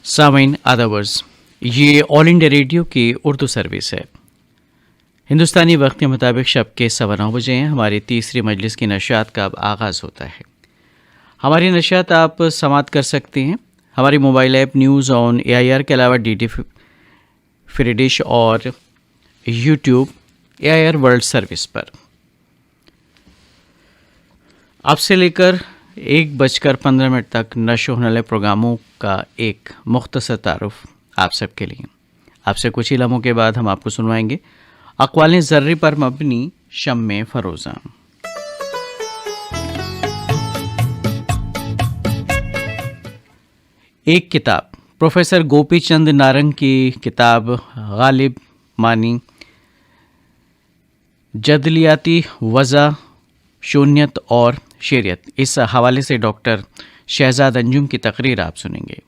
सामीन आदावर्स, ये all India radio की उर्दू सर्विस है। हिंदुस्तानी वक्त के मुताबिक शब के 9:15 बजे हैं। हमारी तीसरी मजलिस की नशियात का अब आगाज़ होता है। हमारी नशियात आप समात कर सकते हैं हमारी mobile app news on AIR के अलावा DD फ्री डिश और यूट्यूब AIR वर्ल्ड सर्विस पर। अब से लेकर 1:15 तक नशो होने वाले प्रोग्रामों का एक मुख्तसर तारुफ आप सबके लिए। आपसे कुछ ही लम्हों के बाद हम आपको सुनवाएंगे अक़वाल ज़र्री पर मबनी शम्मे फ़रोज़ा। एक किताब प्रोफेसर गोपी चंद नारंग की किताब गालिब मानी जदलियाती वज़ा शून्यत और शेरियत, इस हवाले से डॉक्टर शहजाद अंजुम की तकरीर आप सुनेंगे।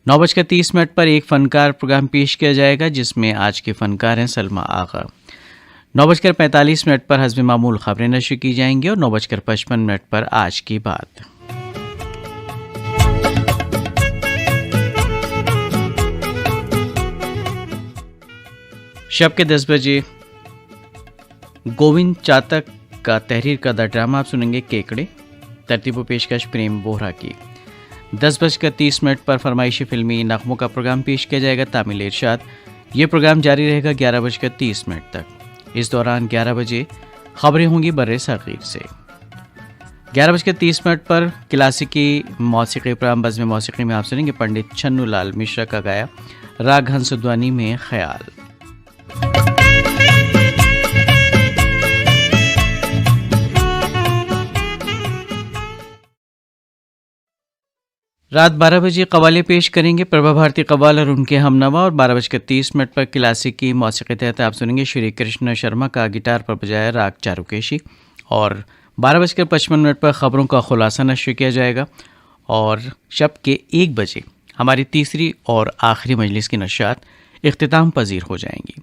9:30 पर एक फ़नकार प्रोग्राम पेश किया जाएगा जिसमें आज के फ़नकार हैं सलमा आगा। 9:45 पर हस्ब मामूल खबरें नशर की जाएंगी और 9:55 पर आज की बात। शब के 10 बजे गोविंद चातक का तहरीर का ड्रामा आप सुनेंगे केकड़े, तरतीब व पेशकश प्रेम बोहरा की। 10:30 पर फरमाइशी फिल्मी नगमों का प्रोग्राम पेश किया जाएगा तामिल इरशाद। ये प्रोग्राम जारी रहेगा 11:30 तक। इस दौरान 11 बजे खबरें होंगी बर्रे सगीर से। 11:30 पर क्लासिकी मौसीकी प्रोग्राम बज़्म मौसीकी में आप सुनेंगे पंडित छन्नू लाल मिश्रा का गाया राग हंसध्वनि में ख्याल। रात 12 बजे कवाले पेश करेंगे प्रभा भारती कवाल और उनके हमनवा। और 12:30 पर क्लासिकी मौसीकी तहत आप सुनेंगे श्री कृष्ण शर्मा का गिटार पर बजाया राग चारुकेशी। और 12:55 पर ख़बरों का खुलासा नश्र किया जाएगा। और शब के 1 बजे हमारी तीसरी और आखिरी मजलिस की नशात इख्तिताम पजीर हो जाएंगी।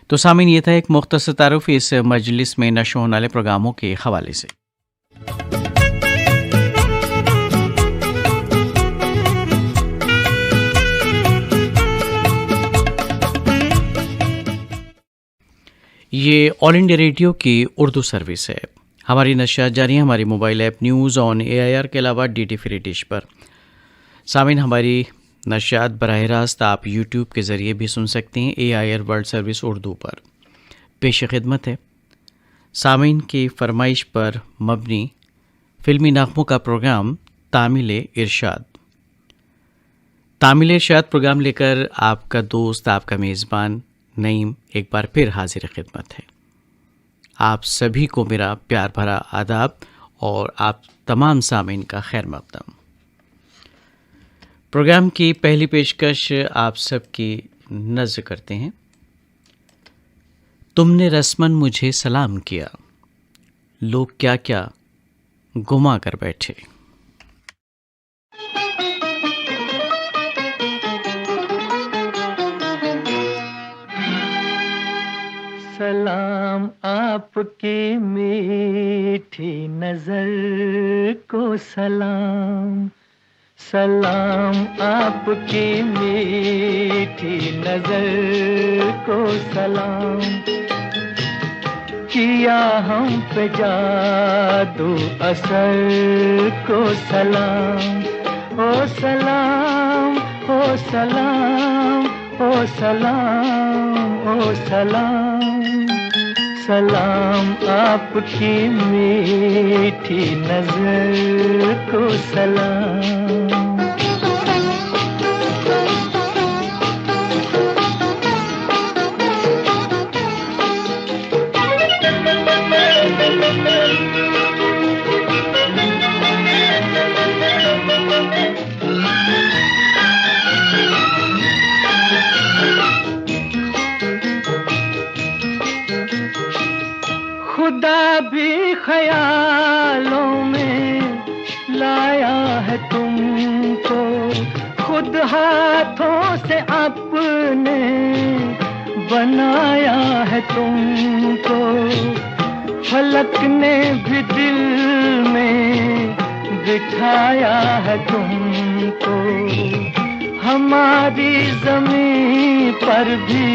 तो सामीन, ये था एक मुख्तसर तारुफ इस मजलिस में नशो होने वाले प्रोग्रामों के हवाले से। ये ऑल इंडिया रेडियो की उर्दू सर्विस है। हमारी नशियात जारी है हमारी mobile app news on AIR के अलावा DD फ्री डिश पर। सामीन, हमारी नशियात बराह रास्त आप यूट्यूब के ज़रिए भी सुन सकते हैं AIR वर्ल्ड सर्विस उर्दू पर। पेश खिदमत है सामीन की फरमाइश पर मबनी फिल्मी नगमों का प्रोग्राम तामिल इरशाद। तामिल इरशाद प्रोग्राम लेकर आपका दोस्त, आपका मेज़बान नईम एक बार फिर हाजिर खिदमत है। आप सभी को मेरा प्यार भरा आदाब और आप तमाम सामीन का खैर मक़दम। प्रोग्राम की पहली पेशकश आप सबकी नज़र करते हैं। तुमने रस्मन मुझे सलाम किया, लोग क्या क्या गुमा कर बैठे। सलाम आपकी मीठी नजर को सलाम, सलाम आपकी मीठी नजर को सलाम। किया हम पे जादू असर को सलाम। ओ सलाम, ओ सलाम, ओ सलाम, ओ सलाम। सलाम आपकी मीठी नजर को सलाम। खुदा भी ख्यालों में लाया है तुमको, खुद हाथों से अपने बनाया है तुमको। फलक ने भी दिल में बिठाया है तुमको। हमारी ज़मीं पर भी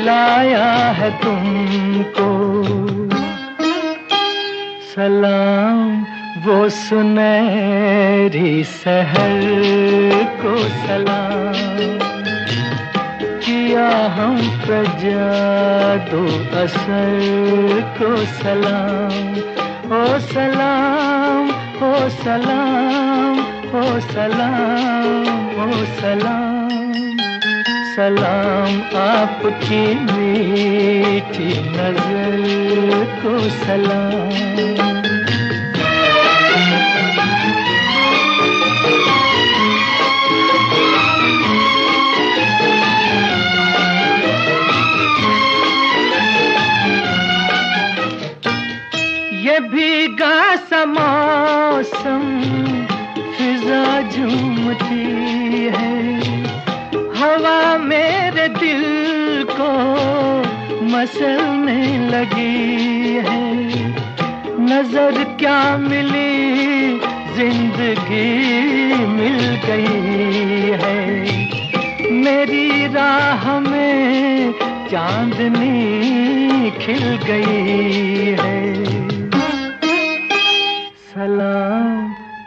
लाया है तुमको सलाम। वो सुनहरी सहर को सलाम, किया हम पे जादू असर को सलाम। ओ सलाम, ओ सलाम, ओ सलाम, ओ सलाम। सलाम आपकी मीठी नजर को सलाम। ये भीगा सा मौसम फिजा झूमती है, हवा मेरे दिल को मसलने लगी है। नजर क्या मिली जिंदगी मिल गई है, मेरी राह में चांदनी खिल गई है। सलाम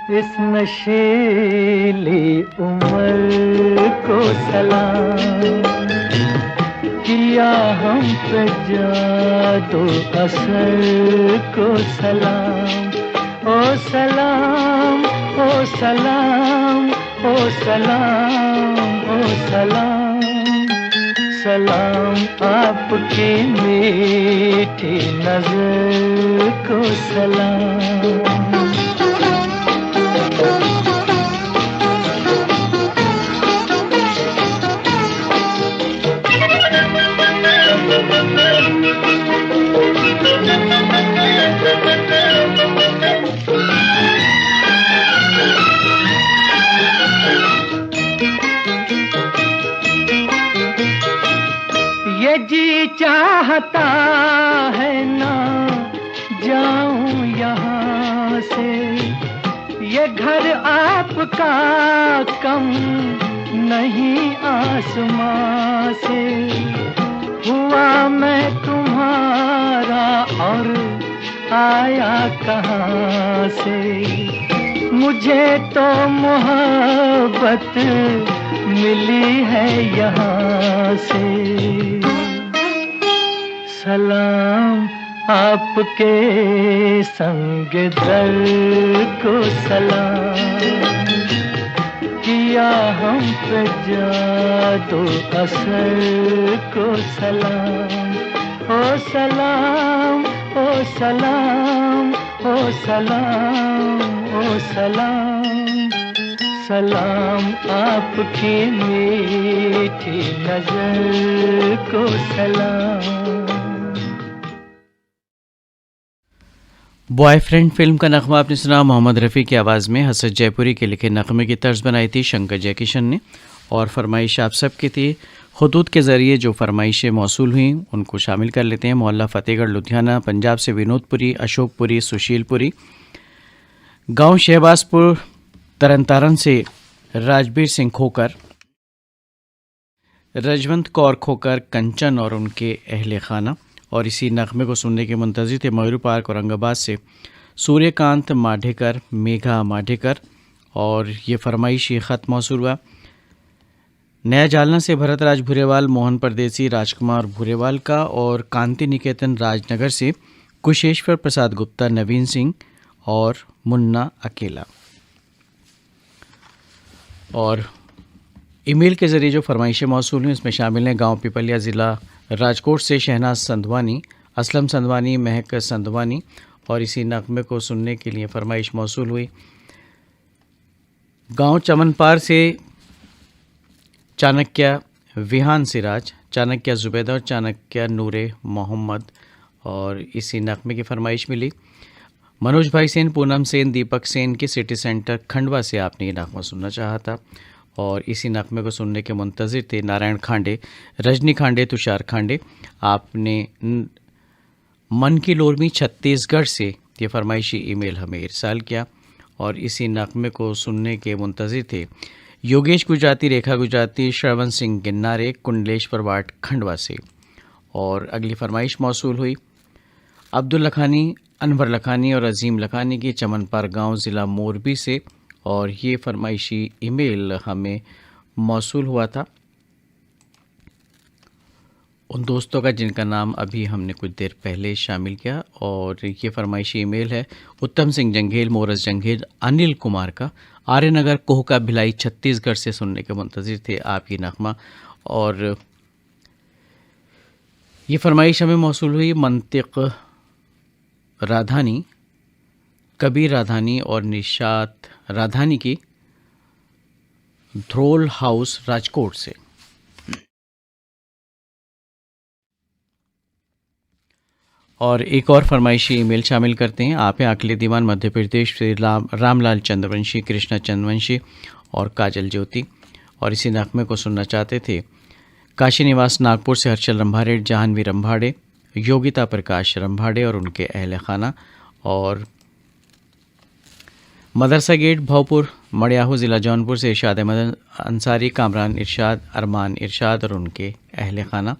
इस नशीली उम्र को सलाम, किया हम पे जादू असर को सलाम। ओ सलाम, ओ सलाम, ओ सलाम, ओ सलाम। सलाम आपकी मीठी नजर को सलाम। ये जी चाहता है ना जाऊं यहाँ से, ये घर आपका कम नहीं आसमां से। हुआ मैं तुम्हारा और आया कहाँ से, मुझे तो मोहब्बत मिली है यहाँ से। सलाम आपके संग दर को सलाम, किया हम पे जादू असर को सलाम। ओ सलाम, ओ सलाम, ओ सलाम, ओ सलाम। सलाम आपकी मीठी नजर को सलाम। बॉयफ्रेंड फिल्म का नगमा आपने सुना मोहम्मद रफ़ी की आवाज़ में। हसरत जयपुरी के लिखे नगमे की तर्ज बनाई थी शंकर जयकिशन ने, और फरमाइश आप सब की थी। खुतूत के ज़रिए जो फरमाइशें मौसूल हुई उनको शामिल कर लेते हैं। मोहल्ला फ़तेहगढ़ लुधियाना पंजाब से विनोदपुरी, अशोकपुरी, सुशीलपुरी, गांव शहबाजपुर तरन से राजबीर सिंह खोकर, रजवंत कौर खोकर, कंचन और उनके अहले खाना। और इसी नगमे को सुनने के मुंतज़िर थे मयूर पार्क औरंगाबाद से सूर्यकांत माढेकर, मेघा माढेकर। और ये फरमाइश ये ख़त मौसूल हुआ नया जालना से भरतराज भूरेवाल, मोहन परदेसी, राजकुमार भूरेवाल का, और कांति निकेतन राजनगर से कुशेश्वर प्रसाद गुप्ता, नवीन सिंह और मुन्ना अकेला। और ईमेल के ज़रिए जो फरमाइशें मौसूल हुई इसमें शामिल हैं गांव पिपलिया, ज़िला राजकोट से शहनाज संधवानी, असलम संधवानी, महक संधवानी। और इसी नगमे को सुनने के लिए फरमाइश मौसूल हुई गांव चमनपार से चाणक्य विहान सिराज, चाणक्य जुबैदा और चाणक्य नूरे मोहम्मद। और इसी नगमे की फरमाइश मिली मनोज भाई सेन, पूनम सेन, दीपक सेन के सिटी सेंटर खंडवा से आपने ये नगमा सुनना चाहा था। और इसी नगमे को सुनने के मुंतज़िर थे नारायण खांडे, रजनी खांडे, तुषार खांडे। आपने मन की लोरमी छत्तीसगढ़ से ये फरमाइशी ईमेल हमें इरसाल किया। और इसी नगमे को सुनने के मुंतज़िर थे योगेश गुजराती, रेखा गुजराती, श्रवण सिंह गिन्नारे, कुंडलेश्वर वाट खंडवा से। और अगली फरमाइश मौसूल हुई अब्दुल लखानी, अनवर लखानी और अजीम लखानी की चमनपार गांव ज़िला मोरबी से। और ये फरमाइशी ईमेल हमें मौसूल हुआ था उन दोस्तों का जिनका नाम अभी हमने कुछ देर पहले शामिल किया। और ये फरमाइशी ईमेल है उत्तम सिंह जंघेल, मोरस जंघेल, अनिल कुमार का, आर्यनगर, कोहका, भिलाई, छत्तीसगढ़ से सुनने के मुंतज़िर थे आपकी नगमा। और ये फरमाइश हमें मौसूल हुई मंतिक राधानी, कबीर राधानी और निशात राधानी की ध्रोल हाउस राजकोट से। और एक और फरमाइशी ईमेल शामिल करते हैं। आप हैं आकले दीवान, मध्य प्रदेश से रामलाल चंद्रवंशी, कृष्णा चंद्रवंशी और काजल ज्योति। और इसी नगमे को सुनना चाहते थे काशी निवास नागपुर से हर्षल रंभाड़े, जाह्नवी रंभाड़े, योगिता प्रकाश रंभाड़े और उनके अहल खाना। और मदरसा गेट भवपुर मड़ियाहू ज़िला जौनपुर से इरशाद अहमद अंसारी, कामरान इरशाद, अरमान इरशाद और उनके अहल खाना।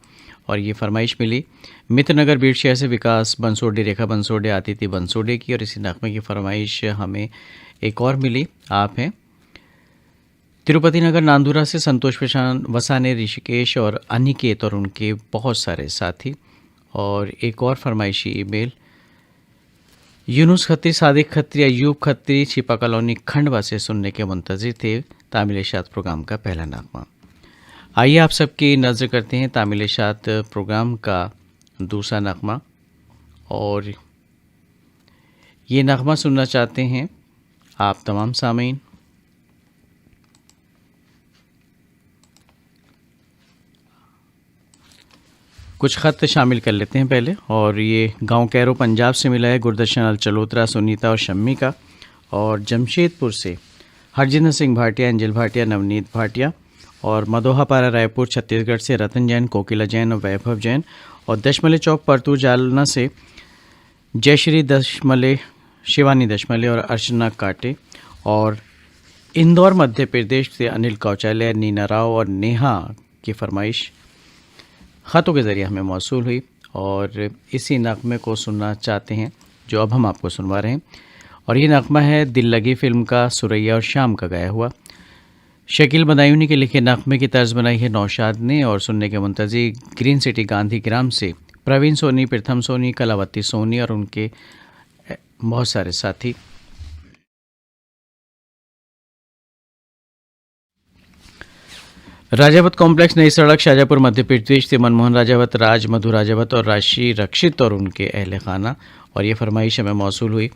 और ये फरमाइश मिली मित्रनगर बीट शहर से विकास बंसोडे, रेखा बंसोडे, आतिथि बंसोडे की। और इसी नगमे की फरमाइश हमें एक और मिली। आप हैं तिरुपति नगर नांदुरा से संतोष वसाने, ऋषिकेश और अनिकेत और उनके बहुत सारे साथी। और एक और फरमाइशी ईमेल यूनुस खत्री, सादिक खत्री, अयूब खत्री, छिपा कॉलोनी खंडवा से सुनने के मुंतज़िर थे तामिल इरशाद प्रोग्राम का पहला नगमा। आइए आप सबकी नज़र करते हैं तामिल इरशाद प्रोग्राम का दूसरा नगमा। और ये नगमा सुनना चाहते हैं आप तमाम सामीन। कुछ ख़त शामिल कर लेते हैं पहले। और ये गांव कैरो पंजाब से मिला है गुरदर्शन अल चलोत्रा, सुनीता और शम्मी का। और जमशेदपुर से हरजिंदर सिंह भाटिया, अंजल भाटिया, नवनीत भाटिया। और मदोहापारा रायपुर छत्तीसगढ़ से रतन जैन, कोकिला जैन और वैभव जैन। और दशमले चौक परतूर जालना से जयश्री दशमले, शिवानी दशमले और अर्चना काटे। और इंदौर मध्य प्रदेश से अनिल कौचाले, नीना राव और नेहा की फरमाइश ख़तों के ज़रिए हमें मौसूल हुई। और इसी नगमे को सुनना चाहते हैं जो अब हम आपको सुनवा रहे हैं। और ये नगमा है दिल लगी फ़िल्म का, सुरैया और शाम का गाया हुआ। शकील बदायूनी के लिखे नगमे की तर्ज बनाई है नौशाद ने। और सुनने के मुंतज़िर ग्रीन सिटी गांधी ग्राम से प्रवीण सोनी, प्रथम सोनी, कलावती सोनी और उनके बहुत सारे साथी। राजावत कॉम्प्लेक्स, नई सड़क, शाजापुर मध्य प्रदेश से मनमोहन राजावत, राज मधु राजावत और राशि रक्षित और उनके अहल खाना। और ये फरमाइश हमें मौसूल हुई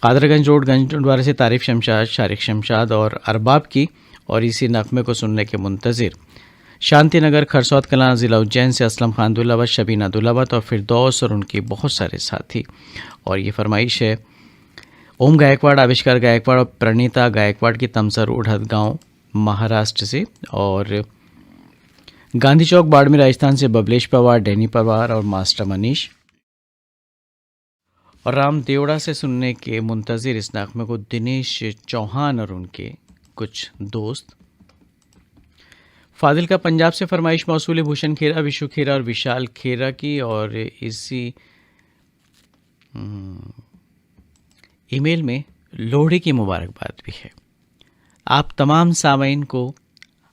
कादरगंज रोड गंजद्वारा से तारिफ शमशाद, शारिक शमशाद और अरबाब की। और इसी नगमे को सुनने के मुंतज़िर शांतिनगर, खरसौत कलां, ज़िला उज्जैन से असलम खान दुल्लावत, शबीना दुल्लावत और फिरदौस और उनके बहुत सारे साथी। और ये फरमाइश है ओम गायकवाड़, आविष्कार गायकवाड़ और प्रणीता गायकवाड़ की तमसर उड़हद गाँव महाराष्ट्र से। और गांधी चौक बाड़मेर राजस्थान से बबलेश पवार, डैनी पवार और मास्टर मनीष। और राम देवड़ा से सुनने के मुंतज़िर इस नगमे को दिनेश चौहान और उनके कुछ दोस्त। फादिल का पंजाब से फरमाइश मौसूल है भूषण खेरा, विशु खेरा और विशाल खेरा की। और इसी ईमेल में लोहड़ी की मुबारकबाद भी है। आप तमाम सामीन को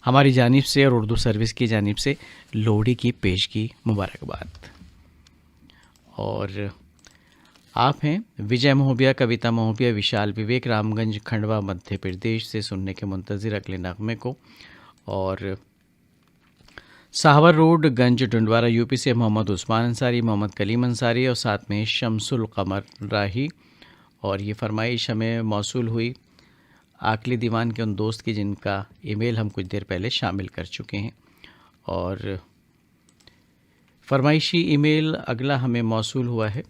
हमारी जानिब से और उर्दू सर्विस की जानिब से लोहड़ी की पेश की मुबारकबाद। और आप हैं विजय महोबिया, कविता महोबिया, विशाल विवेक, रामगंज खंडवा मध्य प्रदेश से सुनने के मुंतज़िर अगले नगमे को। और साहवर रोड गंज डुंडवारा यूपी से मोहम्मद उस्मान अंसारी, मोहम्मद कलीम अंसारी और साथ में शमसुल कमर राही। और ये फरमाइश हमें मौसूल हुई आकली दीवान के उन दोस्त की जिनका ईमेल हम कुछ देर पहले शामिल कर चुके हैं। और फरमाइशी ईमेल अगला हमें मौसूल हुआ है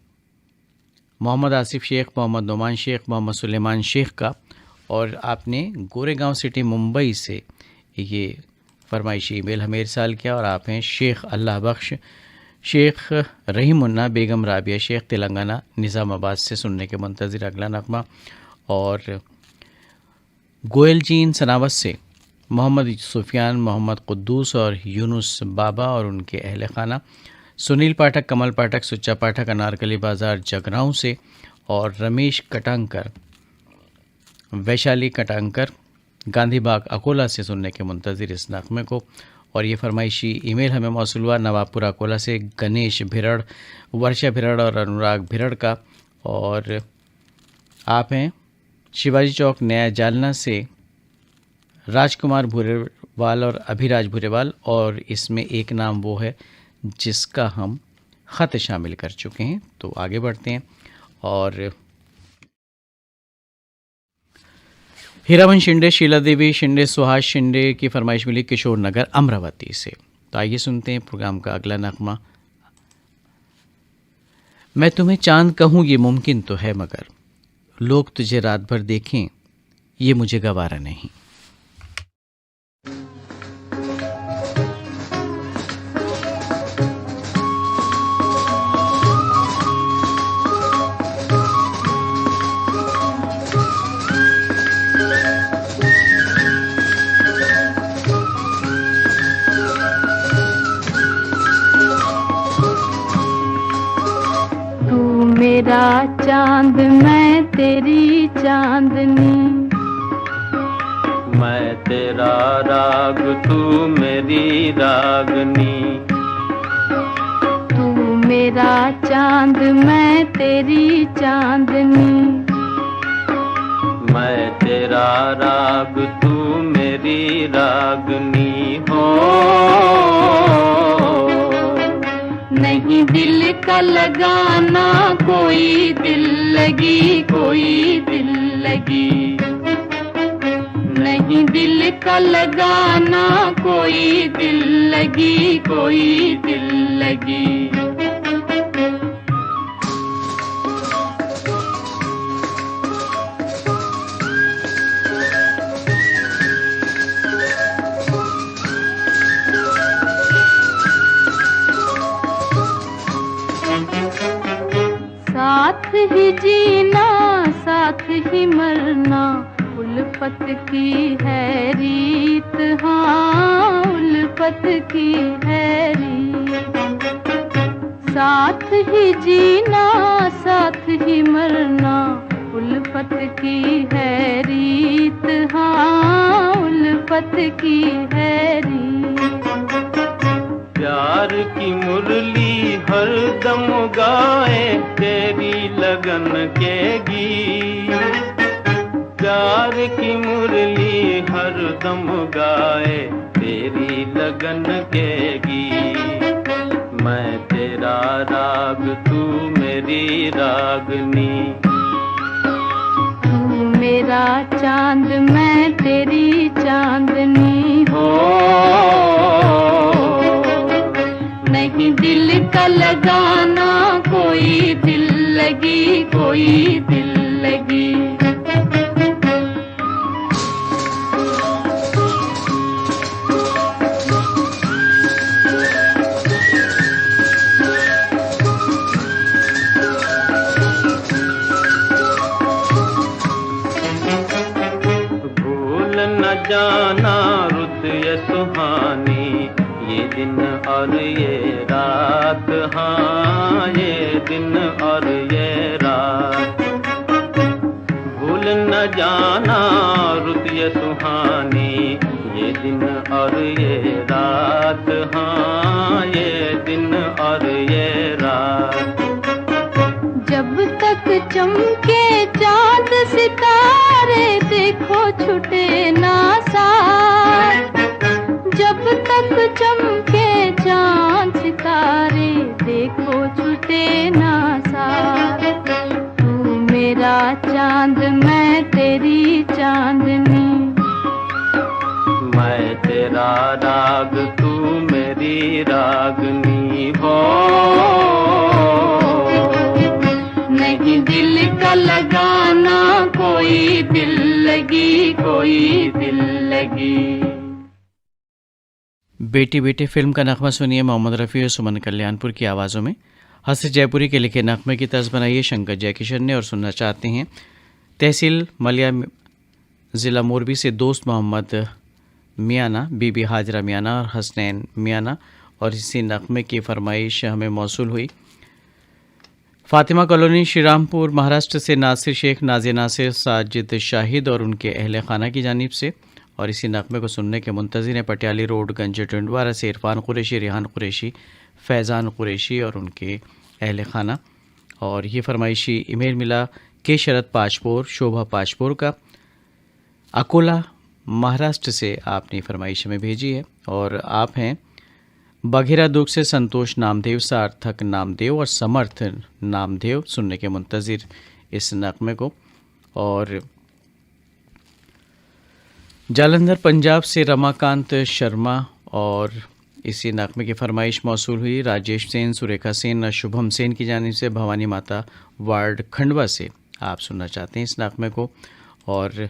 मोहम्मद आसिफ शेख, मोहम्मद नुमान शेख, मोहम्मद सुलेमान शेख का। और आपने गोरेगांव सिटी मुंबई से ये फरमाइशी ईमेल हमें इरसाल किया। और आप हैं शेख अल्लाह बख्श, शेख रहीमुन्ना, बेगम राबिया शेख, तेलंगाना निज़ामाबाद से सुनने के मुंतज़िर अगला नगमा। और गोयल जीन सनावत से मोहम्मद सुफियान, मोहम्मद कुद्दूस और यूनुस बाबा और उनके अहल खाना, सुनील पाठक, कमल पाठक, सुच्चा पाठक अनारकली बाज़ार जगराऊँ से, और रमेश कटांकर, वैशाली कटांकर गांधी बाग अकोला से सुनने के मुंतज़िर इस नग़्मे को। और ये फरमाइशी ईमेल हमें मौसूल हुआ नवाबपुर अकोला से गणेश भिरड़, वर्षा भिरड़ और अनुराग भिरड़ का। और आप हैं शिवाजी चौक नया जालना से राजकुमार भूरेवाल और अभिराज भूरेवाल, और इसमें एक नाम वो है जिसका हम ख़त शामिल कर चुके हैं। तो आगे बढ़ते हैं। और हीरावन शिंदे, शीला देवी शिंदे, सुहास शिंदे की फरमाइश मिली किशोर नगर अमरावती से। तो आइए सुनते हैं प्रोग्राम का अगला नगमा। मैं तुम्हें चांद कहूँ ये मुमकिन तो है, मगर लोग तुझे रात भर देखें ये मुझे गवारा नहीं। मेरा चांद मैं तेरी चांदनी, मैं तेरा राग तू मेरी रागनी, तू मेरा चांद मैं तेरी चांदनी, मैं तेरा राग तू मेरी रागनी हो। नहीं दिल का लगाना कोई दिल लगी, कोई दिल लगी, नहीं दिल का लगाना कोई दिल लगी, कोई दिल लगी। साथ ही जीना साथ ही मरना उल्फत की है रीत, हाँ उल्फत की है रीत। साथ ही जीना साथ ही मरना उल्फत की है रीत, हाँ उल्फत की है रीत। प्यार की मुरली हर दम गाए तेरी लगन के गीत, प्यार की मुरली हर दम गाए तेरी लगन के गीत। मैं तेरा राग तू मेरी रागनी, तू मेरा चांद मैं तेरी चांदनी हो। नहीं दिल का लगाना कोई दिल लगी, कोई दिल लगी। भूल न जाना रुत ये सुहानी, ये दिन और ये रात, हाँ ये दिन और ये रात। भूल न जाना रुत ये सुहानी, ये दिन और ये रात, हाँ ये दिन और ये रात। जब तक चमके चांद सितारे देखो छूटे ना साथ, जब तक चमके चांद सितारे देखो छूटे ना साथ। तू मेरा चांद मैं तेरी चांदनी, मैं तेरा राग तू मेरी रागनी हो। नहीं दिल का लगाना कोई दिल लगी, कोई दिल लगी। बेटी बेटी फिल्म का नगमा सुनिए मोहम्मद रफ़ी और सुमन कल्याणपुर की आवाज़ों में। हसन जयपुरी के लिखे नगमे की तर्ज बनाइए शंकर जयकिशन ने, और सुनना चाहते हैं तहसील मलिया ज़िला मोरबी से दोस्त मोहम्मद मियाना, बीबी हाजरा मियाना और हसनैन मियाना। और इसी नगमे की फरमाइश हमें मौसूल हुई फातिमा कॉलोनी श्रीरामपुर महाराष्ट्र से नासिर शेख, नाज़िया नासिर, साजिद शाहिद और उनके अहल खाना की जानिब से। और इसी नगमे को सुनने के मुंतज़िर हैं पटियाली रोड गंज टंडवारा से इरफान कुरैशी, रेहान कुरैशी, फैज़ान कुरैशी और उनके अहल खाना। और ये फरमाइशी ईमेल मिला के शरद पाचपोर, शोभा पाचपोर का, अकोला महाराष्ट्र से आपने फरमाइश हमें भेजी है। और आप हैं बघेरा दुर्ग से संतोष नामदेव, सार्थक नामदेव और समर्थ नामदेव सुनने के मुंतज़िर इस नगमे को। और जालंधर पंजाब से रमाकांत शर्मा और इसी नगमे की फरमाइश मौसूल हुई राजेश सेन, सुरेखा सेन और शुभम सेन की जानिब से। भवानी माता वार्ड खंडवा से आप सुनना चाहते हैं इस नगमे को। और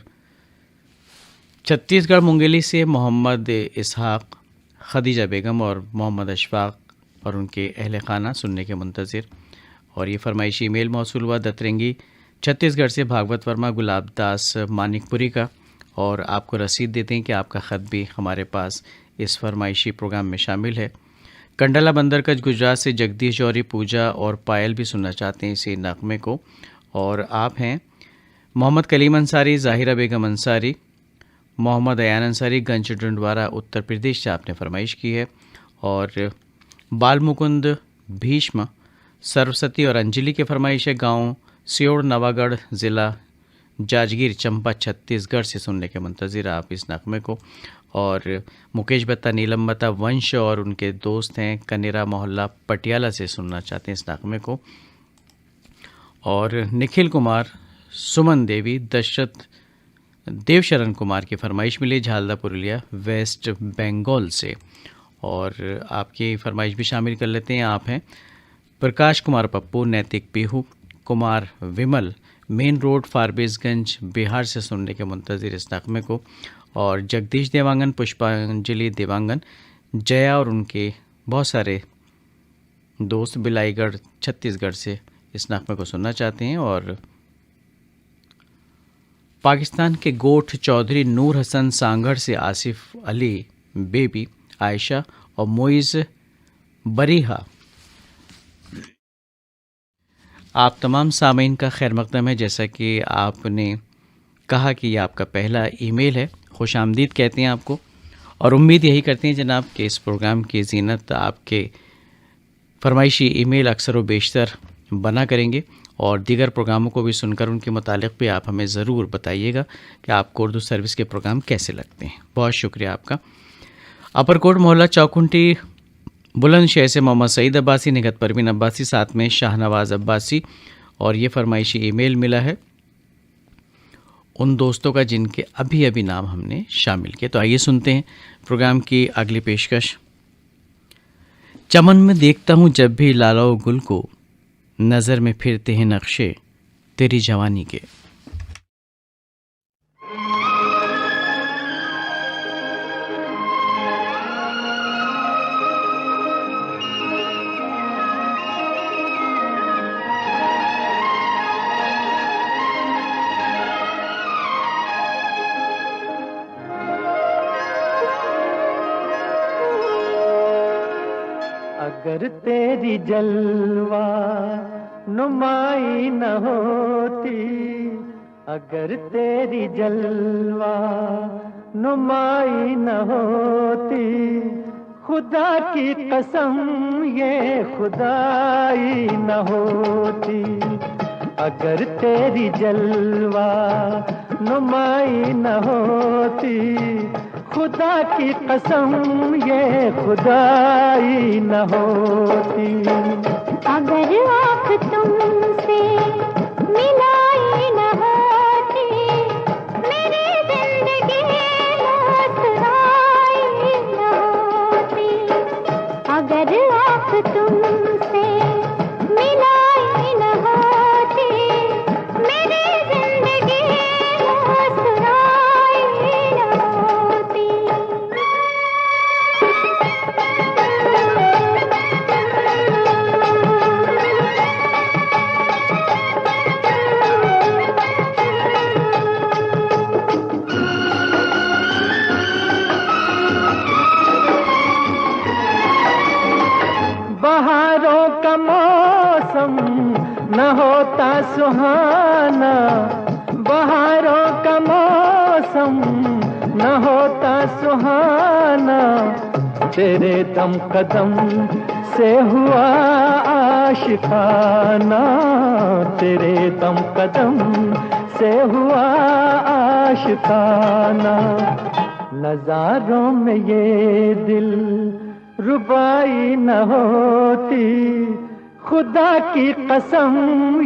छत्तीसगढ़ मुंगेली से मोहम्मद इसहाक, खदीजा बेगम और मोहम्मद अशफाक और उनके अहल खाना सुनने के मुंतज़िर। और ये फरमाइशी ईमेल मौसूल हुआ दतरंगी छत्तीसगढ़ से भागवत वर्मा, गुलाब दास मानिकपुरी का। और आपको रसीद देते हैं कि आपका ख़त भी हमारे पास इस फरमाइशी प्रोग्राम में शामिल है। कंडला बंदरकच गुजरात से जगदीश जौहरी, पूजा और पायल भी सुनना चाहते हैं इसी नगमे को। और आप हैं मोहम्मद कलीम अंसारी, ज़ाहिरा बेगम अंसारी, मोहम्मद अयान अंसारी, गंज डंडवारा उत्तर प्रदेश से आपने फरमाइश की है। और बाल मुकुंद, भीष्म, सरस्वती और अंजलि की फरमाइश है गांव सियोड़, नवागढ़, ज़िला जाजगीर, चंपा, छत्तीसगढ़ से सुनने के मुंतज़िर आप इस नगमे को। और मुकेश बत्ता, नीलम बत्ता, वंश और उनके दोस्त हैं कनेरा मोहल्ला पटियाला से सुनना चाहते हैं इस नगमे को। और निखिल कुमार, सुमन देवी, दशरथ देवशरण कुमार की फरमाइश मिली झालदा पुरुलिया वेस्ट बंगाल से। और आपकी फरमाइश भी शामिल कर लेते हैं। आप हैं प्रकाश कुमार पप्पू, नैतिक पीहू, कुमार विमल, मेन रोड फारबिसगंज बिहार से सुनने के मुंतज़िर इस नगमे को। और जगदीश देवांगन, पुष्पांजलि देवांगन, जया और उनके बहुत सारे दोस्त बिलाईगढ़ छत्तीसगढ़ से इस नगमे को सुनना चाहते हैं। और पाकिस्तान के गोठ चौधरी नूर हसन सांगढ़ से आसिफ अली, बेबी, आयशा और मोइज़ बरीहा आप तमाम सामीन का खैर मकदम है। जैसा कि आपने कहा कि ये आपका पहला ईमेल है, खुश आमदीद कहते हैं आपको। और उम्मीद यही करते हैं जनाब कि इस प्रोग्राम की ज़ीनत आपके फरमाइशी ईमेल अक्सर व बेशतर बना करेंगे। और दीगर प्रोग्रामों को भी सुनकर उनके मुतालिक भी आप हमें ज़रूर बताइएगा कि आपको उर्दू सर्विस के प्रोग्राम कैसे लगते हैं। बहुत शुक्रिया आपका। अपरकोट मोहल्ला चौकुंटी बुलंदशहर से मोहम्मद सईद अब्बासी, निगत परवीन अब्बासी, साथ में शाहनवाज़ अब्बासी। और ये फरमाइशी ईमेल मिला है उन दोस्तों का जिनके अभी अभी नाम हमने शामिल किए। तो आइए सुनते हैं प्रोग्राम की अगली पेशकश। चमन में देखता हूँ जब भी लालो गुल को, नज़र में फिरते हैं नक्शे तेरी जवानी के। अगर तेरी जलवा नुमाई न होती, अगर तेरी जलवा नुमाई न होती, खुदा की कसम ये खुदाई न होती। अगर तेरी जलवा नुमाई न होती, खुदा की कसम ये खुदाई न होती। अगर आँख तुमसे मिलाई न होती, मेरी जिंदगी मुस्कुराई न होती। अगर आँख तुमसे मिलाई न होती, मेरी जिंदगी मुस्कुराई न होती। का मौसम न होता सुहाना, बहारों का मौसम न होता सुहाना, तेरे दम कदम से हुआ आशिकाना, तेरे दम कदम से हुआ आशिकाना। नजारों में ये दिल रुबाई न होती, खुदा की कसम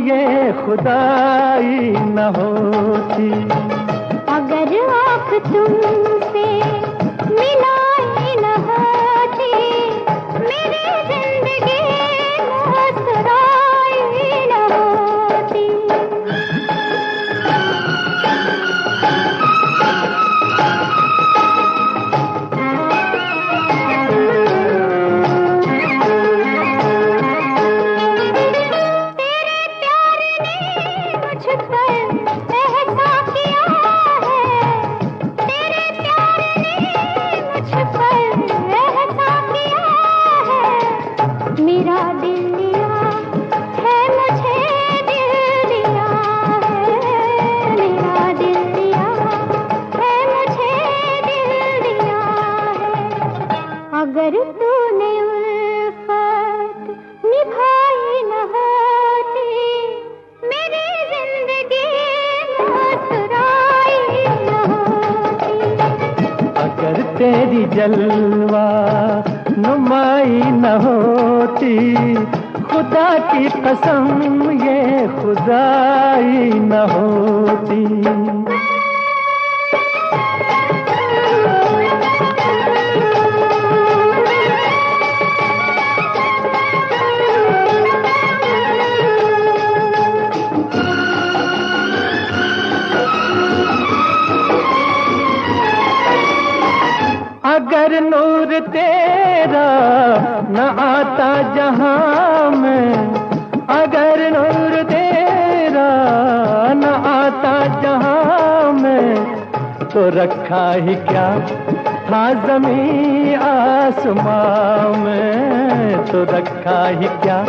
ये खुदाई न होती। अगर आँख तुमसे मिलाई न होती, मेरी जिंदगी मुस्कुराई न होती। मेरा दिल लिया है, मुझे दिल दिया है, मेरा दिल लिया है, मुझे दिल दिया है। अगर तूने उल्फत निभाई न होती, मेरी जिंदगी मुस्कुराई न होती। अगर तेरी जलवा नुमाई न होती, खुदा की कसम ये खुदाई न होती। अगर नूर तेरा न आता जहां में, अगर नूर तेरा न आता जहां में, तो रखा ही क्या था ज़मीं आसमां में, तो रखा ही क्या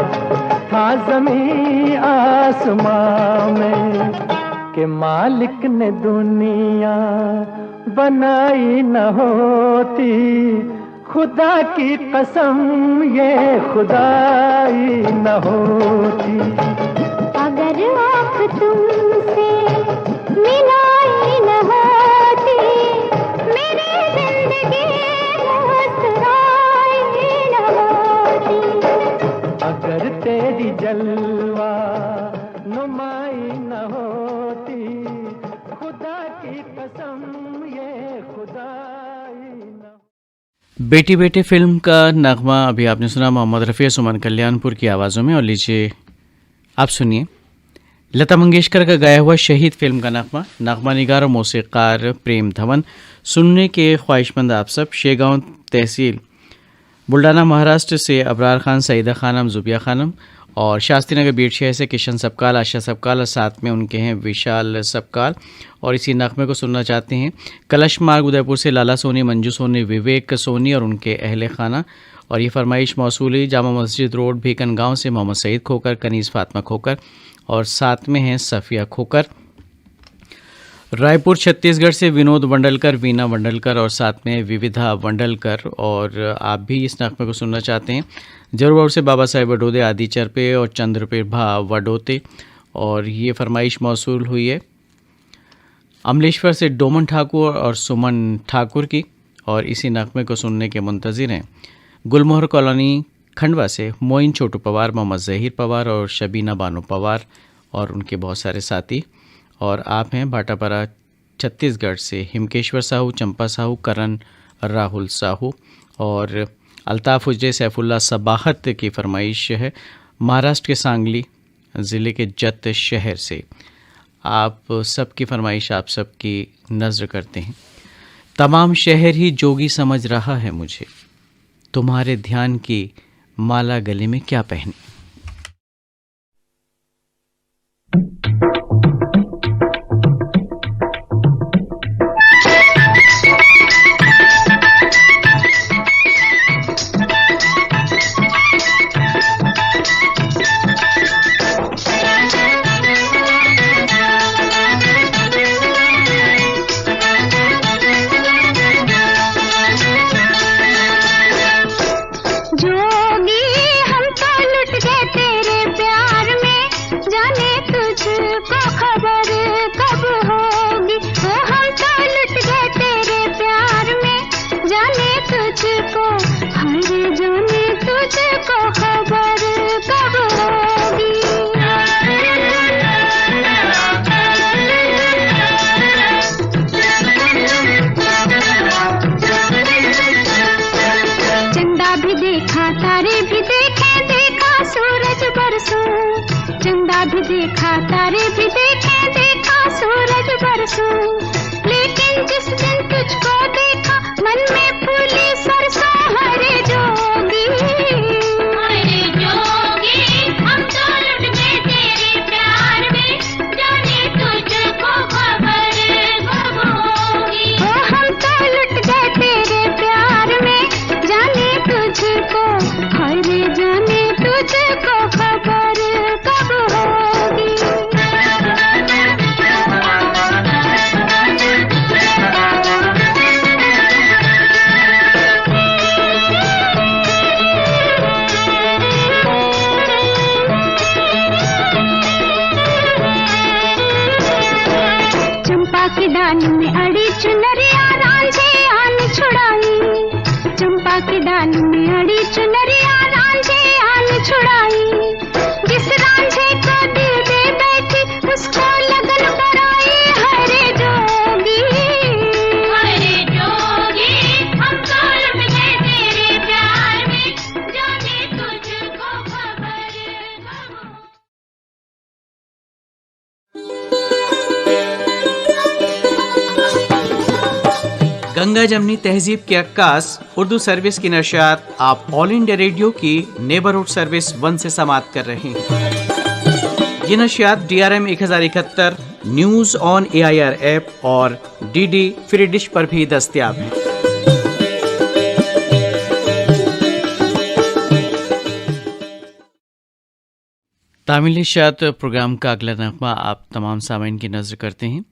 था ज़मीं आसमां में। कि मालिक ने दुनिया बनाई न होती, खुदा की कसम ये खुदाई न होती। अगर आँख तुमसे मिलाई न होती, मेरी जिंदगी मुस्कुराई न होती। अगर तेरी जलवा नुमाई न होती, खुदा की कसम ये खुदाई न। बेटी बेटे फिल्म का नगमा अभी आपने सुना मोहम्मद रफ़ी सुमन कल्याणपुर की आवाज़ों में। और लीजिए आप सुनिए लता मंगेशकर का गाया हुआ शहीद फिल्म का नगमा निगार और मौसीक़ार प्रेम धवन। सुनने के ख्वाहिशमंद आप सब शेगांव तहसील बुल्डाना महाराष्ट्र से अबरार खान, सईदा खानम, जुबिया खानम और शास्त्री नगर बीट शहर से किशन सबकाल, आशा सबकाल और साथ में उनके हैं विशाल सबकाल। और इसी नगमे को सुनना चाहते हैं कलश मार्ग उदयपुर से लाला सोनी, मंजू सोनी, विवेक सोनी और उनके अहले खाना। और ये फरमाइश मौसूली जामा मस्जिद रोड भीकन गांव से मोहम्मद सईद खोकर, कनीज़ फातमा खोकर और साथ में हैं सफ़िया खोकर। रायपुर छत्तीसगढ़ से विनोद वंडलकर, वीना वंडलकर और साथ में विविधा वंडलकर। और आप भी इस नगमे को सुनना चाहते हैं जरूर से बाबा साहेब वडोदे, आदि चरपे और चंद्रप्रभा वडोते। और ये फरमाइश मौसूल हुई है अमलेश्वर से डोमन ठाकुर और सुमन ठाकुर की। और इसी नगमे को सुनने के मुंतज़िर हैं गुलमोहर कॉलोनी खंडवा से मोइन छोटू पवार, मोहम्मद ज़हीर पवार और शबीना बानो पवार और उनके बहुत सारे साथी। और आप हैं भाटापारा छत्तीसगढ़ से हिमकेश्वर साहू, चंपा साहू, करण राहुल साहू और अल्ताफ़ उजरे सैफुल्ला सबाहत की फरमाइश है महाराष्ट्र के सांगली ज़िले के जत शहर से। आप सबकी फरमाइश आप सबकी नज़र करते हैं। तमाम शहर ही जोगी समझ रहा है मुझे, तुम्हारे ध्यान की माला गले में क्या पहनी। भी देखा, तारे भी देखे, देखा सूरज बरसों, लेकिन जिस दिन तुझको देखा मन में फूली सरसों। हरे जोगी, हरे जोगी, हम तो लुट गए तेरे प्यार में, जाने तुझको खबर कब होगी। ओ हम तो लुट गए तेरे प्यार में, जाने तुझको, हरे जाने तुझको खबर कब होगी। चंपा की डाली में अड़ी चुनरिया रांझे आन छुड़ाई, चंपा की डाली में अड़ी चुनरिया रांझे आन छुड़ाई। जिस रांझे को दिल दे बैठी उसको लगन कराई। हरे जोगी, हरे जोगी, हम तो लुट गए तेरे प्यार में, जाने तुझको खबर कब होगी। गंगा जमनी तहजीब के अक्कास उर्दू सर्विस की नशियात आप ऑल इंडिया रेडियो की नेबरहुड सर्विस 1 से समाप्त कर रहे हैं। ये नशियात DRM 1071 news on AIR app और DD फ्री डिश पर भी दस्तयाब हैं। तामिल नशियात प्रोग्राम का अगला नगमा आप तमाम सामीन की नज़र करते हैं।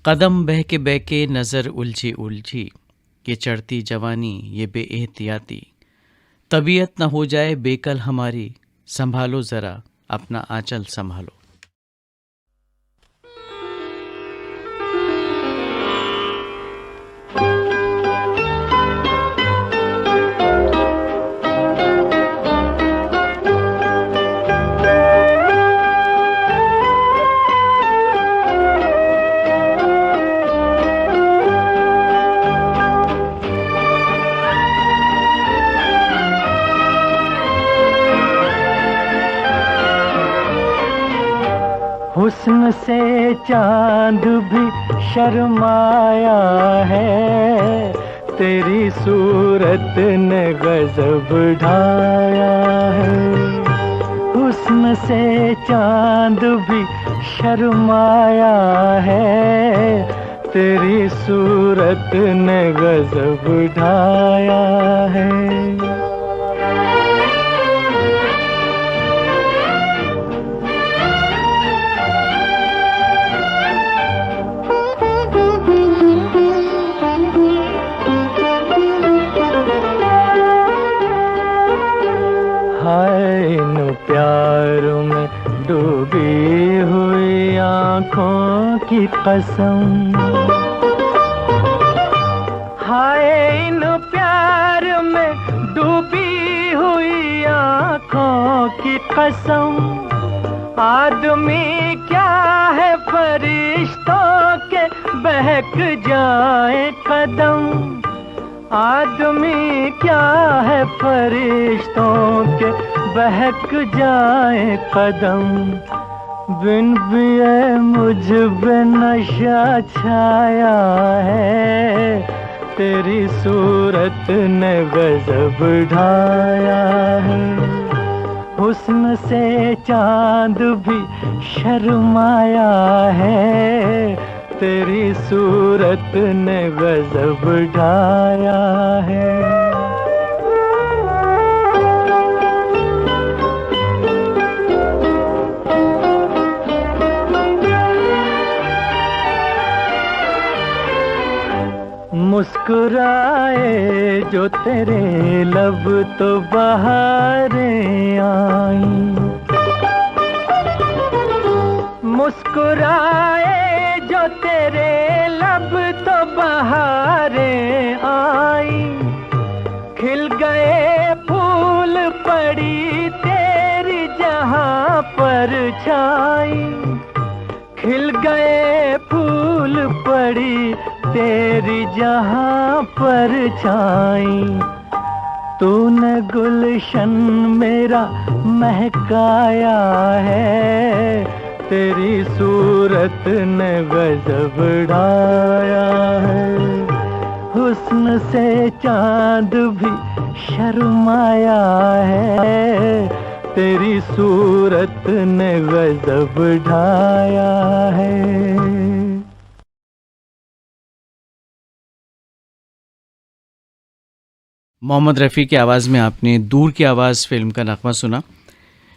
कदम बहके बहके नज़र उलझी उलझी, ये चढ़ती जवानी ये बेएहतियाती, तबीयत न हो जाए बेकल हमारी, संभालो ज़रा अपना आंचल संभालो। हुस्न से चांद भी शर्माया है, तेरी सूरत ने गजब ढाया है। हुस्न से चांद भी शर्माया है, तेरी सूरत ने गजब ढाया है। प्यार में डूबी हुई आँखों की कसम, हाय इन प्यार में डूबी हुई आँखों की कसम। आदमी क्या है फरिश्तों के बहक जाए कदम, आदमी क्या है फरिश्तों के बहक जाए कदम। बिन पिए मुझ पे नशा छाया है, तेरी सूरत ने गजब ढाया है। हुस्न से चांद भी शर्माया है, तेरी सूरत ने गजब ढाया है। मुस्कुराए जो तेरे लब तो बहारें आई, मुस्कुराए जो तेरे लब तो बहारें आई। खिल गए फूल पड़ी तेरी जहाँ पर छाई, खिल गए फूल पड़ी तेरी जहाँ पर छाई। तूने गुलशन मेरा महकाया है, तेरी सूरत ने गजब ढाया है, हुस्न से चांद भी शर्माया है, तेरी सूरत ने गजब ढाया है। मोहम्मद रफ़ी की आवाज़ में आपने दूर की आवाज़ फिल्म का नगमा सुना।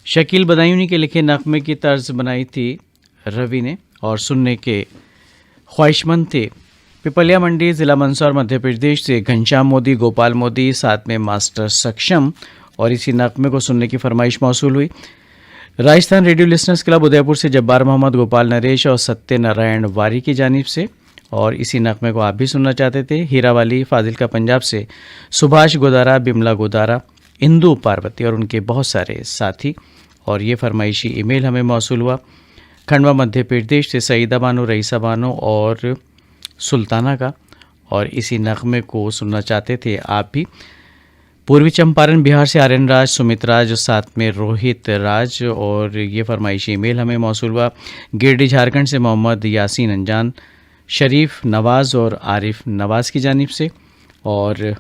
शकील बदायूनी के लिखे नगमे की तर्ज बनाई थी रवि ने और सुनने के ख्वाहिशमंद थे पिपलिया मंडी ज़िला मंदसौर मध्य प्रदेश से घनश्याम मोदी, गोपाल मोदी, साथ में मास्टर सक्षम, और इसी नगमे को सुनने की फरमाइश मौसूल हुई Rajasthan radio listeners club Udaipur से जब्बार मोहम्मद, गोपाल नरेश और सत्यनारायण वारी की जानिब से। और इसी नगमे को आप भी सुनना चाहते थे हीरावाली फाजिलका पंजाब से सुभाष गोदारा, बिमला गोदारा, इंदु पार्वती और उनके बहुत सारे साथी। और ये फरमाइशी ईमेल हमें मौसूल हुआ खंडवा मध्य प्रदेश से सईदा बानो, रईसा बानो और सुल्ताना का। और इसी नगमे को सुनना चाहते थे आप भी पूर्वी चंपारण बिहार से आर्यन राज, सुमित राज और साथ में रोहित राज। और ये फरमाइशी ईमेल हमें मौसूल हुआ गिरडी झारखंड से मोहम्मद यासीन अंजान, शरीफ नवाज़ और आरिफ नवाज़ की जानिब से। और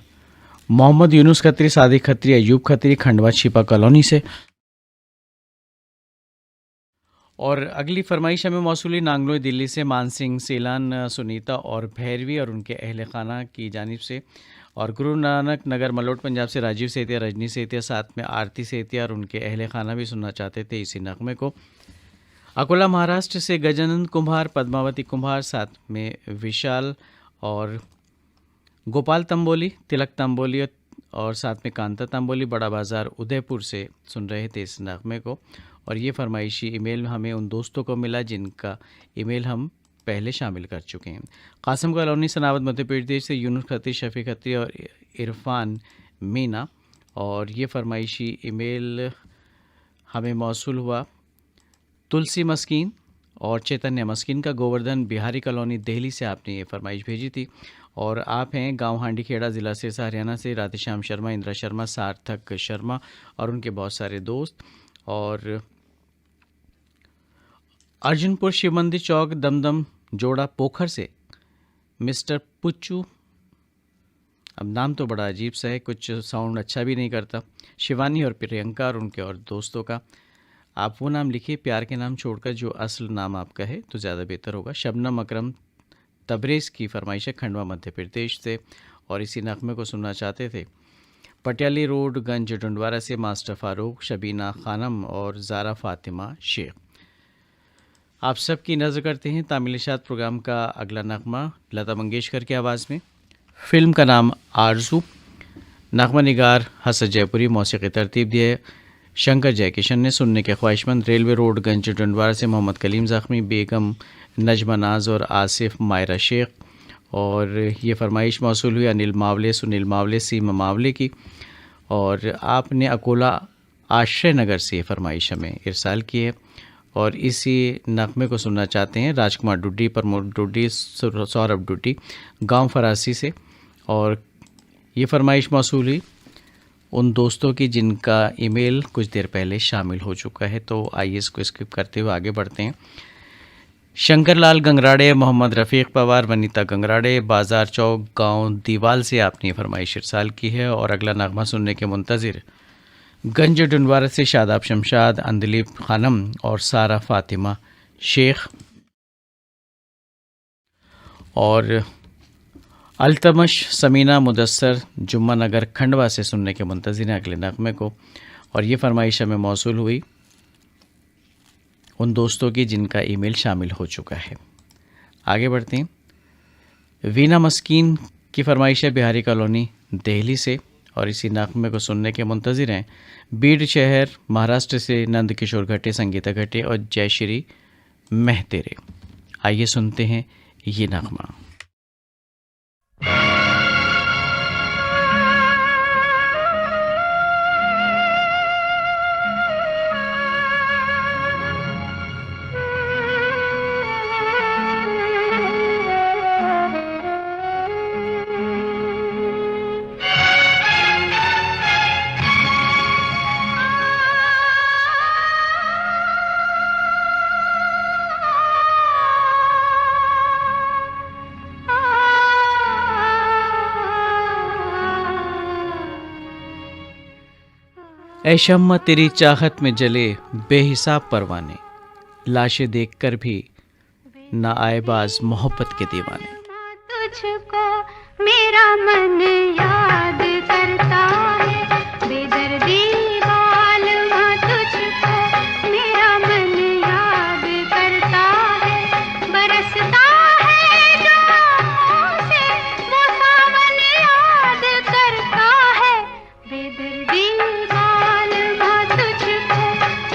मोहम्मद यूनुस खत्री, सादिक खत्री, अयूब खत्री खंडवा छिपा कॉलोनी से। और अगली फरमाइश हमें मौसूली नांगलोई दिल्ली से मानसिंह सेलान, सुनीता और भैरवी और उनके अहल खाना की जानिब से। और गुरु नानक नगर मलोट पंजाब से राजीव सेतिया, रजनी सेतिया, साथ में आरती सेतिया और उनके अहल खाना भी सुनना चाहते थे इसी नगमे को। अकोला महाराष्ट्र से गजानंद कुम्हार, पद्मावती कुम्हार, साथ में विशाल और गोपाल तंबोली, तिलक तंबोली और साथ में कांता तंबोली बड़ा बाज़ार उदयपुर से सुन रहे थे इस नगमे को। और ये फरमाइशी ईमेल हमें उन दोस्तों को मिला जिनका ईमेल हम पहले शामिल कर चुके हैं। कासम कॉलोनी सनावत मध्य प्रदेश से यूनुस खत्री, शफी खत्री और इरफान मीना। और ये फरमाइशी ईमेल हमें मौसूल हुआ तुलसी मस्कीन और चैतन्य मस्कीन का, गोवर्धन बिहारी कॉलोनी दिल्ली से आपने ये फरमाइश भेजी थी। और आप हैं गांव हांडी खेड़ा ज़िला सिरसा हरियाणा से राधेश्याम शर्मा, इंदिरा शर्मा, सार्थक शर्मा और उनके बहुत सारे दोस्त। और अर्जुनपुर शिव मंदिर चौक दमदम जोड़ा पोखर से मिस्टर पुच्चू, अब नाम तो बड़ा अजीब सा है, कुछ साउंड अच्छा भी नहीं करता, शिवानी और प्रियंका और उनके और दोस्तों का। आप वो नाम लिखिए प्यार के नाम छोड़कर जो असल नाम आपका है तो ज़्यादा बेहतर होगा। शबनम अकरम तबरेज़ की फरमाइश है खंडवा मध्य प्रदेश से। और इसी नगमे को सुनना चाहते थे पटियाली रोड गंज डुंडवारा से मास्टर फ़ारूक, शबीना खानम और ज़ारा फ़ातिमा शेख। आप सब की नज़र करते हैं तामिल इशात प्रोग्राम का अगला नगमा लता मंगेशकर की आवाज़ में। फ़िल्म का नाम आरज़ू, नगमा निगार हसन जयपुरी, मौसीक़ी तरतीब दी है शंकर जयकिशन ने। सुनने के ख्वाहिशमंद रेलवे रोड गंज डंडवारा से मोहम्मद कलीम ज़ख्मी, बेगम नजमा नाज और आसिफ मायरा शेख। और ये फरमाइश मौसूल हुई अनिल मावले, सुनील मावले, सीमा मावले की। और आपने अकोला आश्रय नगर से ये फरमाइश हमें इरसाल की है। और इसी नगमे को सुनना चाहते हैं राजकुमार डुड्डी, प्रमोद डुड्डी, सौरभ डुड्डी गांव फरासी से। और ये फरमाइश मौसूल हुई उन दोस्तों की जिनका ईमेल कुछ देर पहले शामिल हो चुका है। तो आइए इसको स्किप करते हुए आगे बढ़ते हैं। शंकरलाल गंगराड़े, मोहम्मद रफ़ीक पवार, वनीता गंगराड़े, बाज़ार चौक गांव दीवाल से आपने ये फरमाइश इरसाल की है। और अगला नगमा सुनने के मुंतज़िर गंज डुंडवारा से शादाब शमशाद, अंदलीब खानम और सारा फ़ातिमा शेख। और अल्तमश समीना मुदस्सर जुम्मा नगर खंडवा से सुनने के मुंतज़िर हैं अगले नगमे को। और ये फरमाइश हमें मौसूल हुई उन दोस्तों की जिनका ईमेल शामिल हो चुका है। आगे बढ़ते हैं। वीना मस्कीन की फरमाइश है बिहारी कॉलोनी दिल्ली से। और इसी नगमे को सुनने के मुंतज़िर हैं बीड शहर महाराष्ट्र से नंद किशोर घटे, संगीता घटे और जयश्री मेहतेरे। आइए सुनते हैं ये नगमा। ऐ शम्मा तेरी चाहत में जले बेहिसाब परवाने, लाशें देखकर भी ना आए बाज मोहब्बत के दीवाने। तुझको मेरा मन याद करता है, बेदर्दी वालमा तुझको मेरा मन याद करता है, बरसता है जो आँखों से वो सावन याद करता है, बेदर्दी वालमा तुझको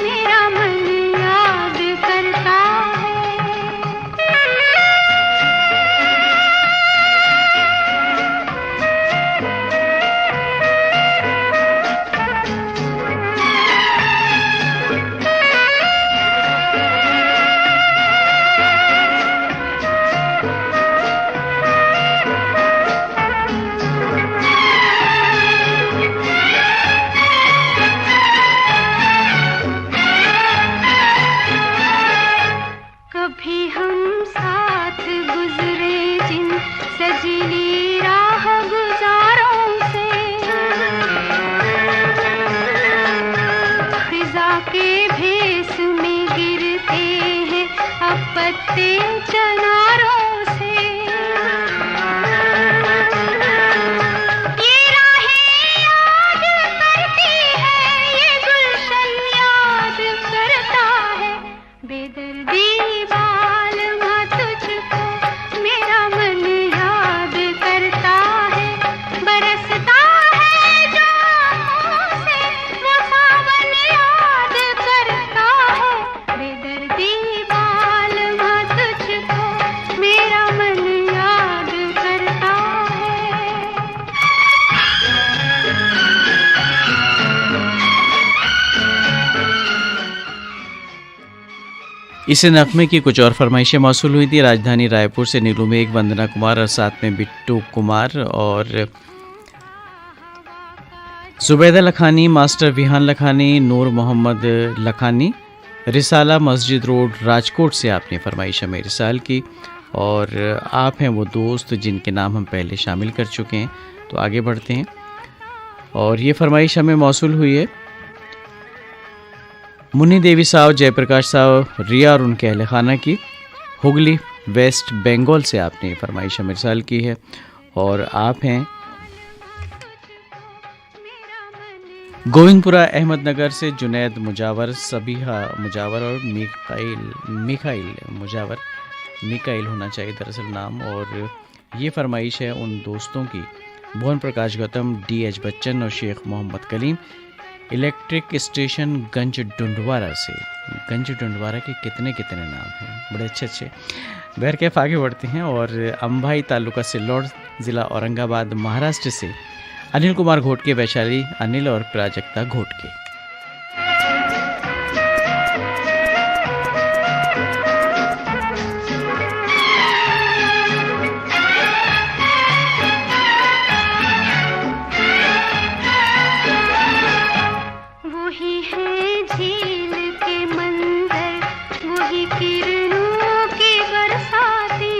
मेरा मन याद करता है। कभी हम साथ गुजरे जिन सजीली राह गुजारों से, फिजा के भेस में गिरते हैं अब पत्ते चनारों से। ये राहें याद करती है, ये गुलशन याद करता है, बेदर्दी वालमा तुझको मेरा मन याद करता है, बरसता है जो आँखों से वो सावन याद करता है, बेदर्दी वालमा तुझको मेरा मन याद करता है। इसे नगमे की कुछ और फरमाइशें मौसूल हुई थी। राजधानी रायपुर से नीलू मेघ, वंदना कुमार और साथ में बिट्टू कुमार और जुबैदा लखानी, मास्टर विहान लखानी, नूर मोहम्मद लखानी, रिसाला मस्जिद रोड राजकोट से आपने फरमाइश हमें रिसाल की। और आप हैं वो दोस्त जिनके नाम हम पहले शामिल कर चुके हैं, तो आगे बढ़ते हैं। और ये फरमाइश हमें मौसूल हुई है मुन्नी देवी साहब, जयप्रकाश साहब, रिया और उनके अहल खाना की, हुगली वेस्ट बंगाल से आपने फरमाइश मिसाल की है। और आप हैं गोविंदपुरा अहमदनगर से जुनैद मुजावर, सबीहा मुजावर और मिखाइल मुजावर, मिकाइल होना चाहिए दरअसल नाम। और ये फरमाइश है उन दोस्तों की भुवन प्रकाश गौतम, DH बच्चन और शेख मोहम्मद कलीम, इलेक्ट्रिक स्टेशन गंज डुंडवारा से। गंज डुंडवारा के कितने कितने नाम हैं, बड़े अच्छे अच्छे। बहरकैफ आगे बढ़ते हैं। और अंबाई तालुका सिल्लोड, ज़िला औरंगाबाद, महाराष्ट्र से अनिल कुमार घोटके, वैशाली अनिल और प्राजक्ता घोटके। वही है झील के मंजर, वही किरणों की बरसाती,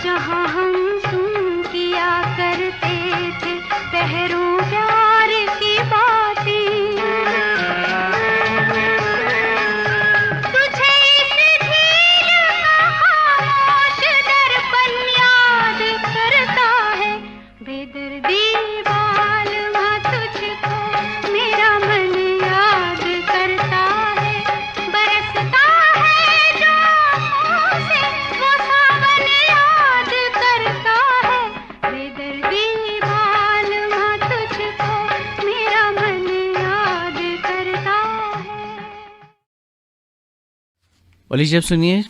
जहाँ हम तुम किया करते थे पहरों प्यार की बाती। तुझे इस झील का खामोश दर्पण याद करता है, बेदर्दी वालमा तुझको मेरा मन याद करता है, बरसता है जो आँखों से वो सावन याद करता है, बेदर्दी वालमा तुझको मेरा मन याद करता है। और लीजिए अब सुनिए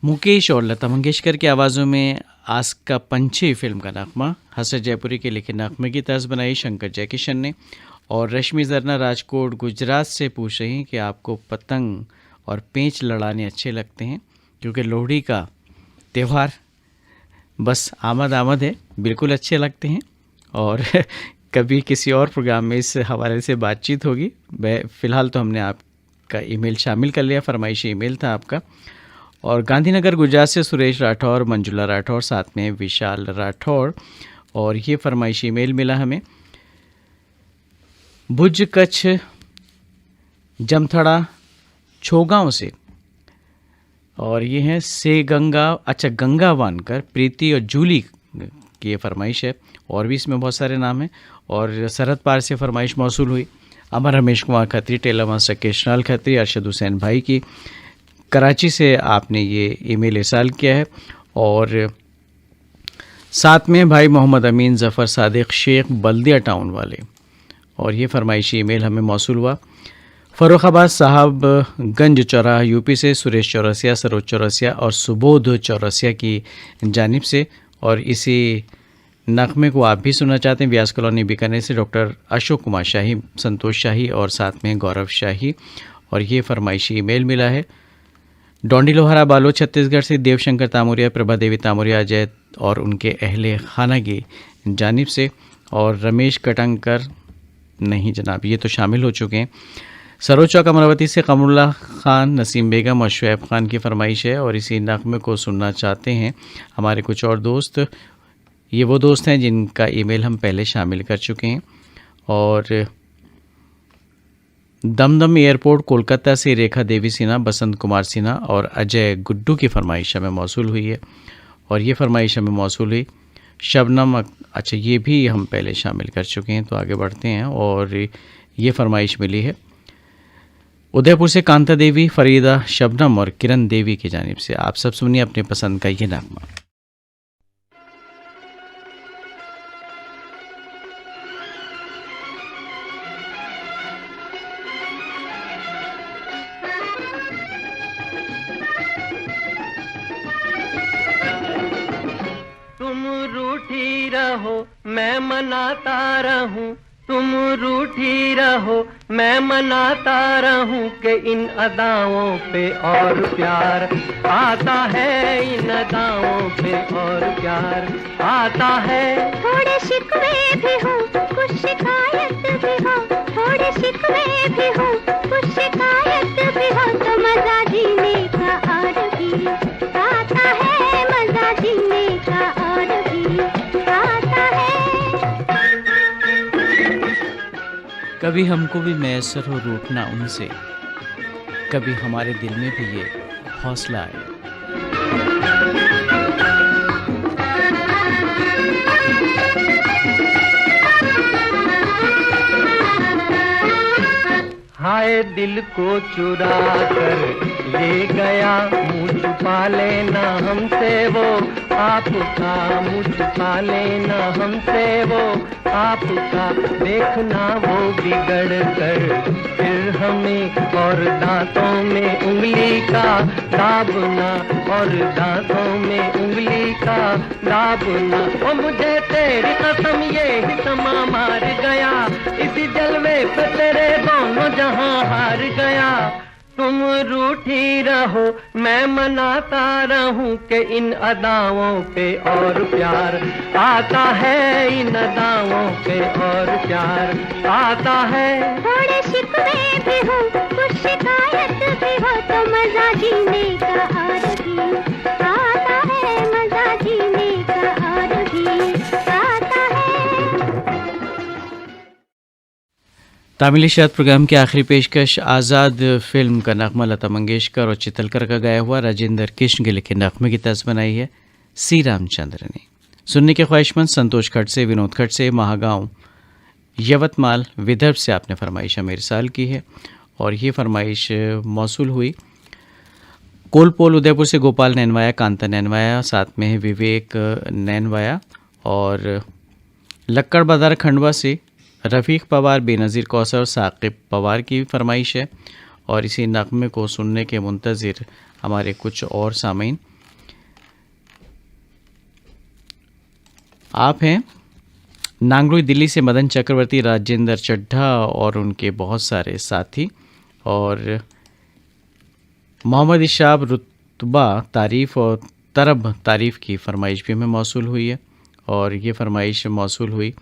मुकेश और लता मंगेशकर की आवाज़ों में आस का पंछी फिल्म का नगमा। हसरत जयपुरी के लिखे नगमे की तर्ज बनाई शंकर जयकिशन ने। और रश्मि जरना राजकोट गुजरात से पूछ रही हैं कि आपको पतंग और पेंच लड़ाने अच्छे लगते हैं, क्योंकि लोहड़ी का त्यौहार बस आमद है, बिल्कुल अच्छे लगते हैं। और कभी किसी और प्रोग्राम में इस हवाले से बातचीत होगी। फ़िलहाल तो हमने आपका ईमेल शामिल कर लिया, फरमाइशी ईमेल था आपका। और गांधीनगर गुजरात से सुरेश राठौर, मंजुला राठौर, साथ में विशाल राठौर और ये फरमाइशी ईमेल मिला हमें भुज कच्छ जमथड़ा छोगांव से, और ये हैं से गंगा, अच्छा गंगा वानकर, प्रीति और जूली की ये फरमाइश है। और भी इसमें बहुत सारे नाम हैं। और सरहद पार से फरमाइश मौसूल हुई अमर रमेश कुमार खत्री, टेलर मास्टर केशनाल खत्री, अरशद हुसैन भाई की। कराची से आपने ये ईमेल इरसाल किया है। और साथ में भाई मोहम्मद अमीन ज़फ़र सादिक शेख बल्दिया टाउन वाले, और ये फरमाइशी ईमेल हमें मौसूल हुआ फ़र्रुखाबाद साहब गंज चौराहा यूपी से सुरेश चौरसिया, सरोज चौरसिया और सुबोध चौरसिया की जानिब से। और इसी नगमे को आप भी सुनना चाहते हैं व्यास कॉलोनी बीकानेर से डॉक्टर अशोक कुमार शाही, संतोष शाही और साथ में गौरव शाही। और ये फरमाइशी ईमेल मिला है डोंडी लोहारा बालोद छत्तीसगढ़ से देवशंकर तामुरिया, प्रभा देवी तामुरिया, अजय और उनके अहले खाना की जानिब से। और रमेश कटंकर नहीं जनाब, ये तो शामिल हो चुके हैं। सरोज चौक अमरावती से कमरुल्लाह खान, नसीम बेगम और शुएब खान की फरमाइश है। और इसी नगमे को सुनना चाहते हैं हमारे कुछ और दोस्त। ये वो दोस्त हैं जिनका ईमेल हम पहले शामिल कर चुके हैं। और दमदम एयरपोर्ट कोलकाता से रेखा देवी सिन्हा, बसंत कुमार सिन्हा और अजय गुड्डू की फरमाइश हमें मौसूल हुई है। और ये फरमाइश हमें मौसूल हुई शबनम, अच्छा ये भी हम पहले शामिल कर चुके हैं, तो आगे बढ़ते हैं। और ये फरमाइश मिली है उदयपुर से कांता देवी, फरीदा, शबनम और किरण देवी की जानिब से। आप सब सुनिए अपने पसंद का ये नगमा। तुम रूठी रहो मैं मनाता रहूं, तुम रूठी रहो मैं मनाता रहूं कि इन अदाओं पे और प्यार आता है, इन अदाओं पे और प्यार आता है। थोड़े शिकवे भी हो कुछ शिकायत भी हो, थोड़े शिकवे भी हो कुछ शिकायत भी हो, तो मजा जीने का और भी आता है, मजा जीने का और भी आता है। कभी हमको भी मैसर हो रूठना उनसे, कभी हमारे दिल में भी ये हौसला आए। हाय दिल को चुरा कर ले गया, मुँह छुपा लेना हमसे वो आपका, मुँह छुपा लेना हमसे वो आपका, देखना वो बिगड़ कर फिर हमें और दांतों में उंगली का दाबना, और दांतों में उंगली का दाबना। ओ मुझे तेरी कसम ये ही समा मार गया, इसी जलवे पे तेरे दोनों जहां हार गया। तुम रूठी रहो मैं मनाता रहूं कि इन अदाओं पे और प्यार आता है, इन अदाओं पे और प्यार आता है। थोड़े शिकवे भी हो कुछ शिकायत भी हो, तो मजा जीने का और भी आता है, मजा जीने का और भी आता है। तामिली शाद प्रोग्राम की आखिरी पेशकश आज़ाद फिल्म का नगमा लता मंगेशकर और चितलकर का गाया हुआ राजेंद्र कृष्ण के लिखे नगमे की तर्ज बनाई है सी रामचंद्र ने। सुनने के ख्वाहिशमंद संतोष खट से, विनोद खट से, महागांव यवतमाल विदर्भ से आपने फरमाइश हमें इरसाल की है। और ये फरमाइश मौसूल हुई कोलपोल उदयपुर से गोपाल नैनवाया, कांता नैनवाया, साथ में है विवेक नैनवाया। और लक्कड़ बाजार खंडवा से रफ़ीक पवार, बेनज़ीर कौसर, साकिब पवार की फरमाइश है। और इसी नगमे को सुनने के मुंतज़िर हमारे कुछ और सामीन आप हैं। नांगलोई दिल्ली से मदन चक्रवर्ती, राजेंद्र चड्ढा और उनके बहुत सारे साथी। और मोहम्मद इशाब, रुतबा तारीफ़ और तरब तारीफ़ की फरमाइश भी हमें मौसूल हुई है। और ये फरमाइश मौसूल हुई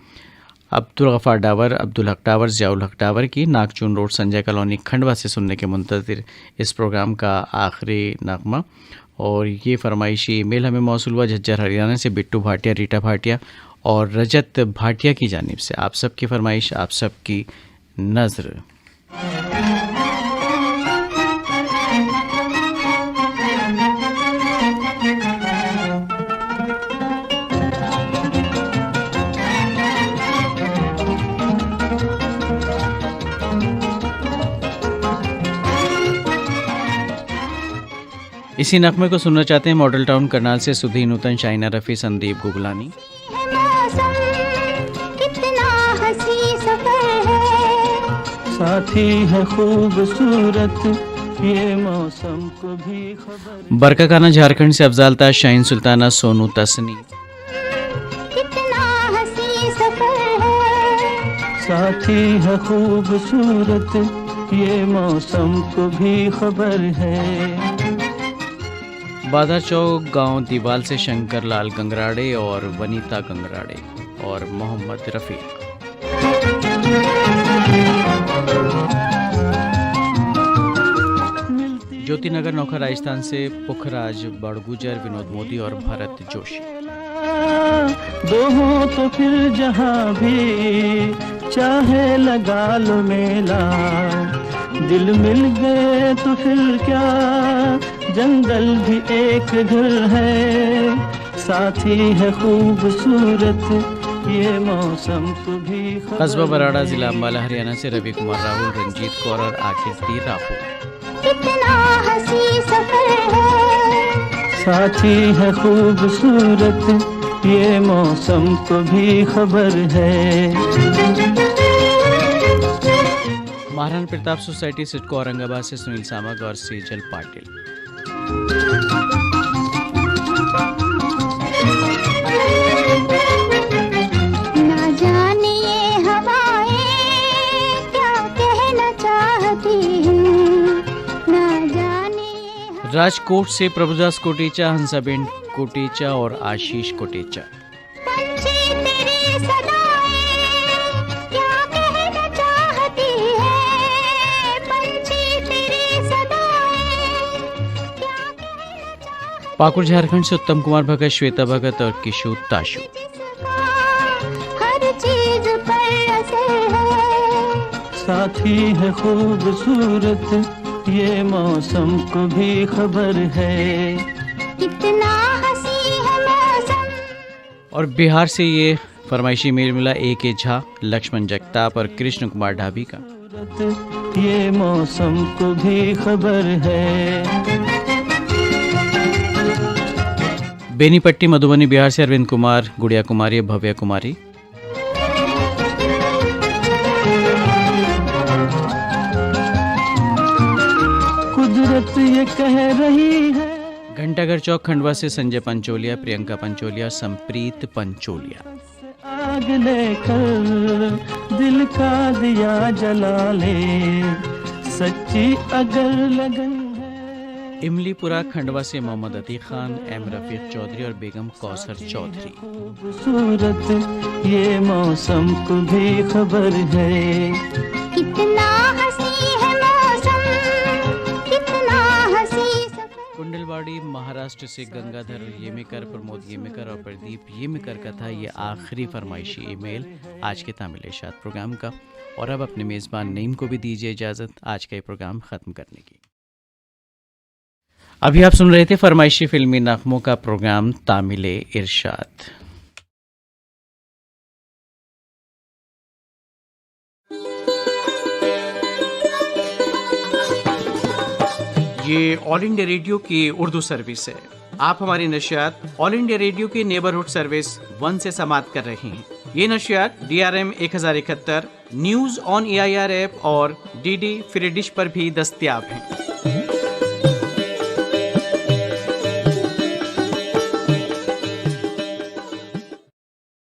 अब्दुल गफ़ार डावर, अब्दुल हक डावर, ज़ियाउल हक डावर की, नागचून रोड, संजय कॉलोनी, खंडवा से सुनने के मुंतज़िर इस प्रोग्राम का आखिरी नगमा। और ये फरमाइशी ईमेल हमें मौसूल हुआ झज्जर हरियाणा से बिट्टू भाटिया, रीटा भाटिया और रजत भाटिया की जानिब से आप सबकी फरमाइश, आप सबकी नज़र। इसी नगमे को सुनना चाहते हैं मॉडल टाउन करनाल से सुधी नूतन, शाइना रफ़ी, संदीप गुगलानी। साथी है खूबसूरत ये मौसम को भी खबर। बरका खाना झारखंड से अफजालता, शाहीन सुल्ताना, सोनू तसनी। साथी है खूबसूरत ये मौसम को भी खबर है। बादर चौक गांव दीवाल से शंकर लाल गंगराड़े और वनीता गंगराड़े और मोहम्मद रफ़ीक। ज्योति नगर नौखा राजस्थान से पुखराज बड़गुजर, विनोद मोदी और भरत जोशी। दो हो तो फिर जहां भी चाहे लगा लो मेला, दिल मिल गए तो फिर क्या जंगल भी एक घर है। साथी है खूबसूरत ये मौसम को भी खबर। कस्बा बराड़ा, जिला अम्बाला, हरियाणा से रवि कुमार राहुल, रंजीत कौर और आकिब राहुल। कितना हंसी सफर है। साथी है खूबसूरत ये मौसम को भी खबर है। महाराणा प्रताप सोसाइटी सिडको औरंगाबाद से सुनील सामग और सेजल पाटिल। ना जाने ये हवाएं क्या कहना चाहती हैं, ना जाने। राजकोट से प्रभुदास कोटेचा, हंसाबेन कोटेचा और आशीष कोटेचा। पाकुड़ झारखंड से उत्तम कुमार भगत, श्वेता भगत और किशोर ताशु। हर चीज पर असर है। साथी है खूबसूरत ये मौसम को भी खबर है। कितना हंसी है मौसम। और बिहार से ये फरमाइशी मेल मिला A.K. झा, लक्ष्मण जगताप और कृष्ण कुमार ढाबी का। ये मौसम को भी खबर है। बेनीपट्टी मधुबनी बिहार से अरविंद कुमार, गुड़िया कुमारी, भव्या कुमारी। कुदरत ये कह रही है। घंटाघर चौक खंडवा से संजय पंचोलिया, प्रियंका पंचोलिया, संप्रीत पंचोलिया। आग लेकर दिल का दिया जला ले, सच्ची अगर लगन है। इमलीपुरा खंडवा से मोहम्मद अतीक खान, एम रफीक चौधरी और बेगम कौसर चौधरी। खूबसूरत ये मौसम को भी खबर है। कितना हंसी है मौसम, कितना हंसी सफर। कुंडलवाड़ी महाराष्ट्र से गंगाधर येमेकर, प्रमोद येमेकर और प्रदीप येमेकर का था ये आखिरी फरमाइशी ईमेल आज के तामिल इरशाद प्रोग्राम का। और अब अपने मेज़बान नईम को भी दीजिए इजाज़त आज का ये प्रोग्राम ख़त्म करने की। अभी आप सुन रहे थे फरमाइशी फिल्मी नगमों का प्रोग्राम तामिले इरशाद। ये ऑल इंडिया रेडियो की उर्दू सर्विस है। आप हमारी नशियात ऑल इंडिया रेडियो की नेबरहुड सर्विस 1 से समाप्त कर रहे हैं। ये नशियात DRM 1071, news on AIR app और DD फ्री डिश पर भी दस्तयाब हैं।